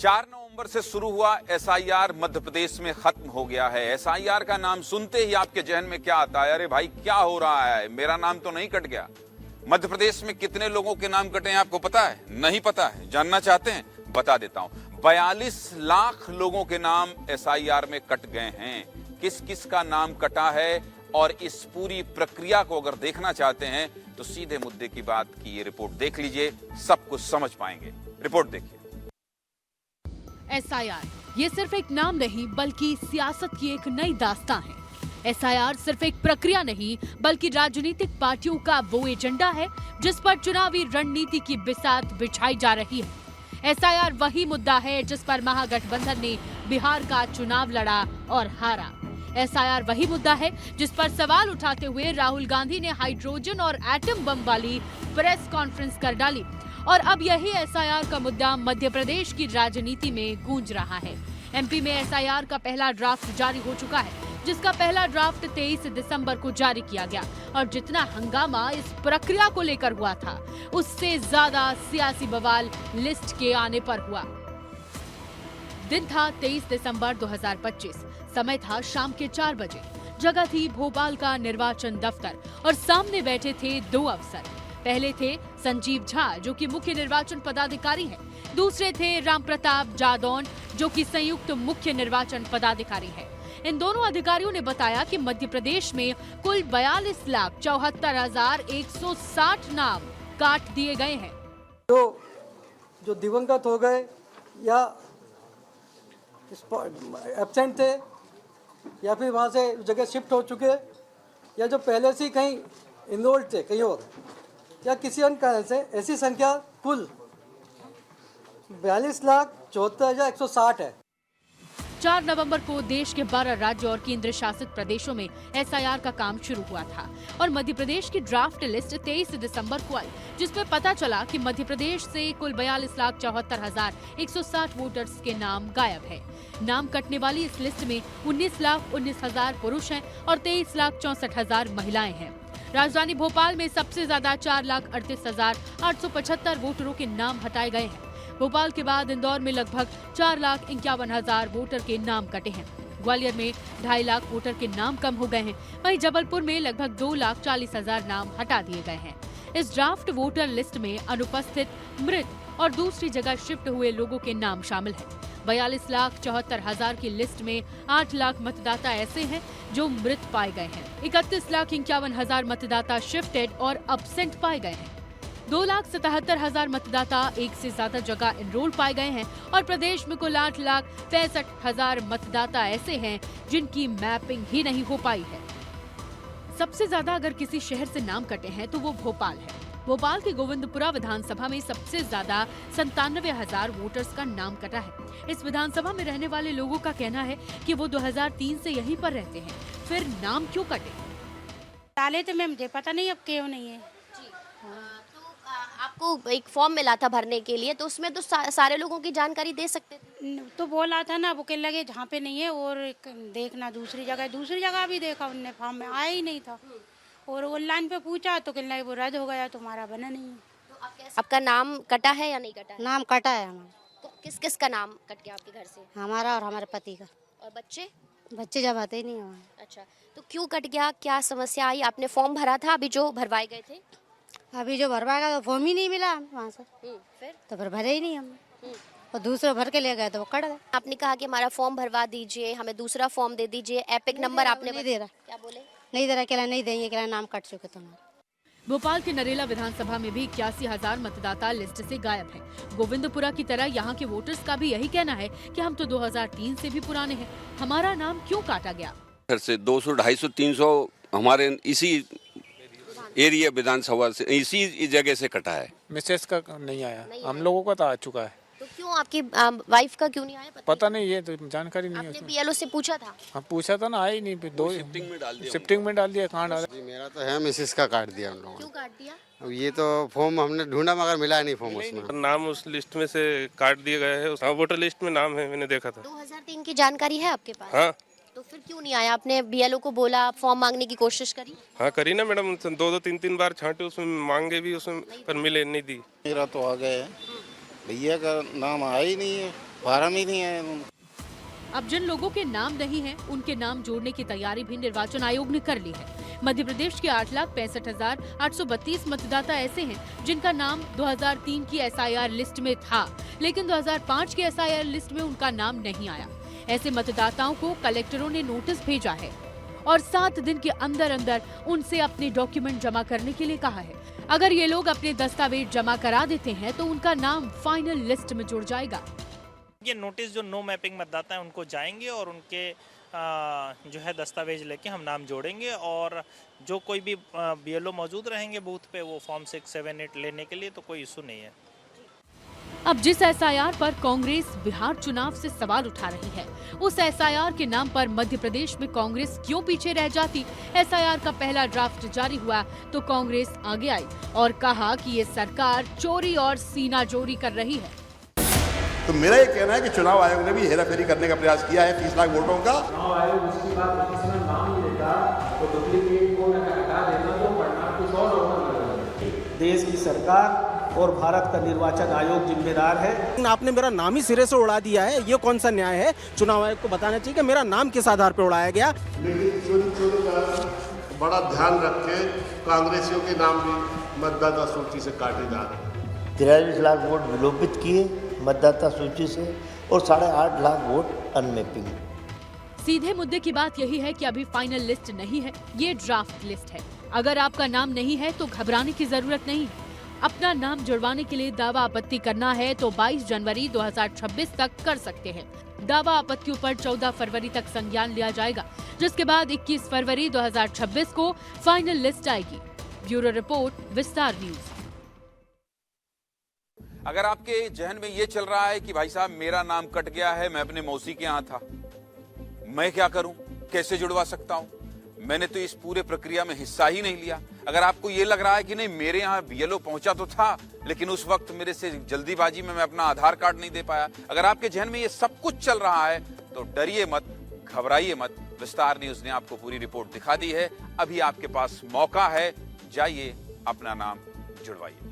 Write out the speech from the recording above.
4 नवंबर से शुरू हुआ एसआईआर मध्य प्रदेश में खत्म हो गया है। एसआईआर का नाम सुनते ही आपके जहन में क्या आता है? अरे भाई क्या हो रहा है, मेरा नाम तो नहीं कट गया। मध्य प्रदेश में कितने लोगों के नाम कटे हैं आपको पता है? नहीं पता है? जानना चाहते हैं? बता देता हूं। 42 लाख लोगों के नाम एसआईआर में कट गए हैं। किस किस का नाम कटा है और इस पूरी प्रक्रिया को अगर देखना चाहते हैं तो सीधे मुद्दे की बात की ये रिपोर्ट देख लीजिए, सब कुछ समझ पाएंगे। रिपोर्ट देखिए। एसआईआर ये सिर्फ एक नाम नहीं बल्कि सियासत की एक नई दास्तां है। एसआईआर सिर्फ एक प्रक्रिया नहीं बल्कि राजनीतिक पार्टियों का वो एजेंडा है जिस पर चुनावी रणनीति की बिसात बिछाई जा रही है। एसआईआर वही मुद्दा है जिस पर महागठबंधन ने बिहार का चुनाव लड़ा और हारा। एसआईआर वही मुद्दा है जिस पर सवाल उठाते हुए राहुल गांधी ने हाइड्रोजन और एटम बम वाली प्रेस कॉन्फ्रेंस कर डाली और अब यही एसआईआर का मुद्दा मध्य प्रदेश की राजनीति में गूंज रहा है। एमपी में एसआईआर का पहला ड्राफ्ट जारी हो चुका है, जिसका पहला ड्राफ्ट 23 दिसंबर को जारी किया गया और जितना हंगामा इस प्रक्रिया को लेकर हुआ था, उससे ज्यादा सियासी बवाल लिस्ट के आने पर हुआ। दिन था 23 दिसंबर 2025, समय था शाम के 4 बजे। जगह थी भोपाल का निर्वाचन दफ्तर और सामने बैठे थे दो अफसर। पहले थे संजीव झा जो कि मुख्य निर्वाचन पदाधिकारी हैं, दूसरे थे राम प्रताप जादौन जो कि संयुक्त मुख्य निर्वाचन पदाधिकारी हैं। इन दोनों अधिकारियों ने बताया कि मध्य प्रदेश में कुल 42,74,160 नाम काट दिए गए हैं। जो दिवंगत हो गए या एब्सेंट थे या फिर वहाँ से जगह शिफ्ट हो चुके या जो पहले से कहीं इनरोल्ड थे कहीं और या किसी अन्य कारण से, ऐसी संख्या कुल 42,74,160 है। 4 नवंबर को देश के 12 राज्य और केंद्र शासित प्रदेशों में एसआईआर का काम शुरू हुआ था और मध्य प्रदेश की ड्राफ्ट लिस्ट 23 दिसंबर को आई, जिसमें पता चला कि मध्य प्रदेश से कुल 42,74,160 वोटर्स के नाम गायब है। नाम कटने वाली इस लिस्ट में 19,19,000 पुरुष हैं और 23,64,000 महिलाएं हैं। राजधानी भोपाल में सबसे ज्यादा 4,38,875 वोटरों के नाम हटाए गए हैं। भोपाल के बाद इंदौर में लगभग 4,51,000 वोटर के नाम कटे हैं। ग्वालियर में 2.5 लाख वोटर के नाम कम हो गए हैं। वहीं जबलपुर में लगभग 2,40,000 नाम हटा दिए गए हैं। इस ड्राफ्ट वोटर लिस्ट में अनुपस्थित, मृत और दूसरी जगह शिफ्ट हुए लोगों के नाम शामिल हैं। 42,74,000 की लिस्ट में 8 लाख मतदाता ऐसे हैं जो मृत पाए गए हैं। 31,51,000 मतदाता शिफ्टेड और अब्सेंट पाए गए हैं। 2,77,000 मतदाता एक से ज्यादा जगह एनरोल पाए गए हैं और प्रदेश में कुल 8,65,000 मतदाता ऐसे हैं जिनकी मैपिंग ही नहीं हो पाई है। सबसे ज्यादा अगर किसी शहर से नाम कटे हैं तो वो भोपाल है। भोपाल के गोविंदपुरा विधानसभा में सबसे ज्यादा 97,000 वोटर्स का नाम कटा है। इस विधानसभा में रहने वाले लोगों का कहना है कि वो 2003 से यहीं पर रहते हैं, फिर नाम क्यों कटे? डाले थे, मुझे पता नहीं अब क्यों नहीं है। आपको एक फॉर्म मिला था भरने के लिए, तो उसमें तो सारे लोगों की जानकारी दे सकते थे। तो बोला था ना, वो कहने लगे जहाँ पे नहीं है और देखना दूसरी जगह भी देखा उनने, फॉर्म में आया ही नहीं था और ऑनलाइन पे पूछा तो कहने लगे वो रद्द हो गया, तुम्हारा बना नहीं है। तो आपका नाम कटा है या नहीं कटा है? नाम कटा है हमारा। किस किस का नाम कट गया आपके घर से? हमारा और हमारे पति का। और बच्चे जब आते ही नहीं हमारे। अच्छा, तो क्यों कट गया, क्या समस्या आई? आपने फॉर्म भरा था अभी जो भरवाए गए थे? अभी जो भरवाएगा तो फॉर्म ही नहीं मिला वहाँ से, फिर भरे ही नहीं हम और दूसरा भर के ले गए तो वो कट गए। आपने कहा कि हमारा फॉर्म भरवा दीजिए, हमें दूसरा फॉर्म दे दीजिए, एपिक नंबर आपने नहीं दे रहा। क्या बोले? नहीं दे रहा, कहला नहीं देंगे, कहला नाम कट चुके तुम्हारे। भोपाल के नरेला विधानसभा में भी 81,000 मतदाता लिस्ट से गायब हैं। गोविंदपुरा की तरह यहाँ के वोटर्स का भी यही कहना है कि हम तो 2003 से भी पुराने हैं, हमारा नाम क्यों काटा गया? घर से 200, 250, 300 हमारे इसी एरिया विधानसभा से, इसी जगह से कटा है। मिसेस का नहीं आया, हम लोगों का तो आ चुका है। तो क्यों आपकी वाइफ का क्यों नहीं आया? पता नहीं, ये तो जानकारी नहीं है। आपने बीएलओ से पूछा था? हाँ पूछा था ना, आया ही नहीं। फिर दो शिफ्टिंग में डाल दिया। कहाँ डाला? मेरा तो है, मिसेस का काट दिया हम लोगों ने। क्यों काट दिया? अब ये तो फॉर्म हमने ढूंढा मगर मिला नहीं फॉर्म उसमें। नाम उस लिस्ट में से काट दिए गए हैं। हाँ, वोटर लिस्ट में नाम है, मैंने देखा था। 2003 की जानकारी है आपके पास? हाँ। तो फिर क्यों नहीं आया? आपने बीएलओ को बोला, फॉर्म मांगने की कोशिश करी? हाँ करी ना मैडम, 2-2, 3-3 बार छांटे, उसमें मांगे भी, उसमें पर मिले नहीं दी। मेरा तो आ गए भैया का नाम आया ही नहीं है, फार्म ही नहीं आया। अब जिन लोगों के नाम नहीं हैं, उनके नाम जोड़ने की तैयारी भी निर्वाचन आयोग ने कर ली है। मध्य प्रदेश के 8,65,832 मतदाता ऐसे हैं जिनका नाम 2003 की SIR लिस्ट में था, लेकिन 2005 की SIR लिस्ट में उनका नाम नहीं आया। ऐसे मतदाताओं को कलेक्टरों ने नोटिस भेजा है और 7 दिन के अंदर अंदर उनसे अपने डॉक्यूमेंट जमा करने के लिए कहा है। अगर ये लोग अपने दस्तावेज जमा करा देते हैं तो उनका नाम फाइनल लिस्ट में जुड़ जाएगा। ये नोटिस जो नो मैपिंग मतदाता है उनको जाएंगे और उनके जो है दस्तावेज लेके हम नाम जोड़ेंगे और जो कोई भी BLO मौजूद रहेंगे बूथ पे वो फॉर्म 6, 7, 8 लेने के लिए, तो कोई इशू नहीं है। अब जिस SIR पर कांग्रेस बिहार चुनाव से सवाल उठा रही है, उस SIR के नाम पर मध्य प्रदेश में कांग्रेस क्यों पीछे रह जाती? SIR का पहला ड्राफ्ट जारी हुआ तो कांग्रेस आगे आई और कहा कि ये सरकार चोरी और सीनाजोरी कर रही है। तो मेरा ये कहना है कि चुनाव आयोग ने भी हेराफेरी करने का प्रयास किया है 30 लाख वोटों का। चुनाव आयोग उसकी बात किसी समय नाम नहीं देता तो डुप्लीकेट को हटा देता तो परिणाम कुछ और होगा। देश की सरकार और भारत का निर्वाचन आयोग जिम्मेदार है। आपने मेरा नाम ही सिरे से उड़ा दिया है, ये कौन सा न्याय है? चुनाव आयोग को बताना चाहिए कि मेरा नाम किस आधार पर उड़ाया गया। लेकिन चोरी का बड़ा ध्यान रख के कांग्रेसियों के नाम भी मतदाता सूची से काटे जा रहे हैं। 43 लाख वोट विलोपित किए मतदाता सूची से और 8.5 लाख वोट अनमैपिंग। सीधे मुद्दे की बात यही है कि अभी फाइनल लिस्ट नहीं है, ये ड्राफ्ट लिस्ट है। अगर आपका नाम नहीं है तो घबराने की जरूरत नहीं है। अपना नाम जुड़वाने के लिए दावा आपत्ति करना है तो 22 जनवरी 2026 तक कर सकते हैं। दावा आपत्तियों पर 14 फरवरी तक संज्ञान लिया जाएगा, जिसके बाद 21 फरवरी 2026 को फाइनल लिस्ट आएगी। ब्यूरो रिपोर्ट, विस्तार न्यूज। अगर आपके जहन में ये चल रहा है कि भाई साहब मेरा नाम कट गया है, मैं अपने मौसी के यहाँ था, मैं क्या करूं, कैसे जुड़वा सकता हूं, मैंने तो इस पूरे प्रक्रिया में हिस्सा ही नहीं लिया। अगर आपको ये लग रहा है कि नहीं मेरे यहाँ BLO पहुंचा तो था लेकिन उस वक्त मेरे से जल्दीबाजी में मैं अपना आधार कार्ड नहीं दे पाया, अगर आपके जहन में ये सब कुछ चल रहा है तो डरिए मत, घबराइए मत। विस्तार न्यूज ने आपको पूरी रिपोर्ट दिखा दी है। अभी आपके पास मौका है, जाइए अपना नाम जुड़वाइए।